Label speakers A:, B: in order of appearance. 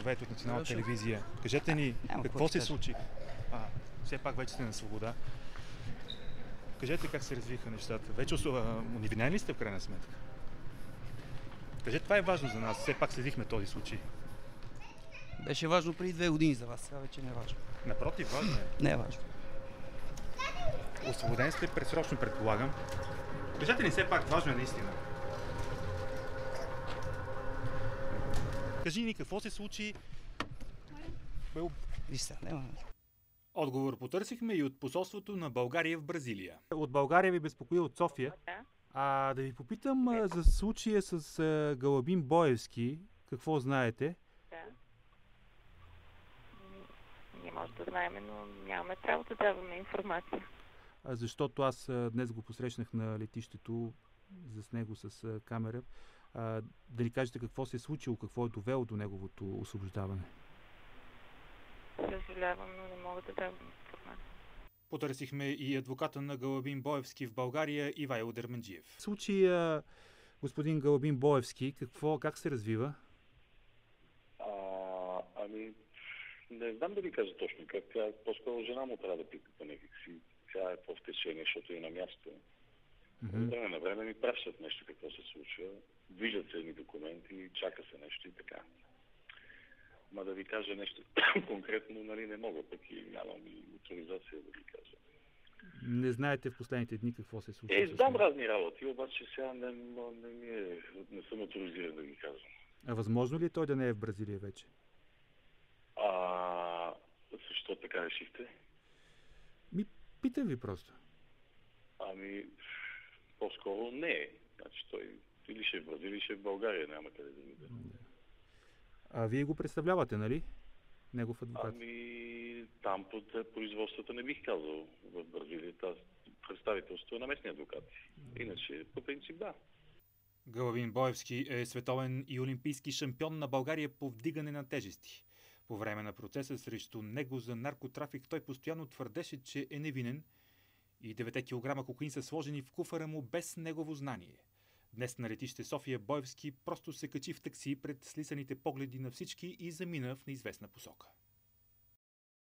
A: часовете от Национална телевизия. Кажете ни, какво се случи? Все пак вече сте на свобода. Кажете как се развиха нещата. Вече уневинени ли сте в крайна сметка? Кажете, това е важно за нас. Все пак следихме този случай.
B: Беше важно преди 2 години за вас, сега вече не е важно.
A: Напротив, важно е.
B: Не е важно.
A: Освободен сте предсрочно, предполагам. Кажете ни, все пак важно е наистина. Кажи ни, какво се случи?
B: Вижте, няма.
A: Отговор потърсихме и от посолството на България в Бразилия. От България ви безпокои от София. Да ви попитам за случая с Галабин Боевски. Какво знаете?
C: Да. Не може да знаем, но нямаме право да даваме информация.
A: Защото аз днес го посрещнах на летището с него с камера. Да ни кажете какво се е случило, какво е довело до неговото освобождаване.
C: Съжалявам, но не мога да давам информация.
A: Потърсихме и адвоката на Галабин Боевски в България Ивайло Дерменджиев. В случая господин Галабин Боевски, как се развива?
D: Не знам да ви кажа точно как. По-скоро жена му трябва да питате някакси. Тя е в течение, защото е на място. От време на време ми пращат нещо, какво се случва. Виждат се едни документи, чака се нещо и така. Ма да ви кажа нещо конкретно, не мога, пък и нямам и авторизация да ви кажа.
A: Не знаете в последните дни какво се случва?
D: Знам разни работи, обаче сега не съм авторизиран да ги кажа.
A: А възможно ли е той да не е в Бразилия вече?
D: Защо така решихте?
A: Питам ви просто.
D: По-скоро не е. Значи той или ще е в Бразилия, или ще е в България, няма къде да видя.
A: Вие го представлявате, нали? Негов адвокат.
D: Там под производството не бих казал. В Бразилия представителство е на местни адвокати. Иначе, по принцип, да.
A: Галабин Боевски е световен и олимпийски шампион на България по вдигане на тежести. По време на процеса срещу него за наркотрафик той постоянно твърдеше, че е невинен и 9 кг кокаин са сложени в куфара му без негово знание. Днес на летище София Боевски просто се качи в такси пред слисаните погледи на всички и замина в неизвестна посока.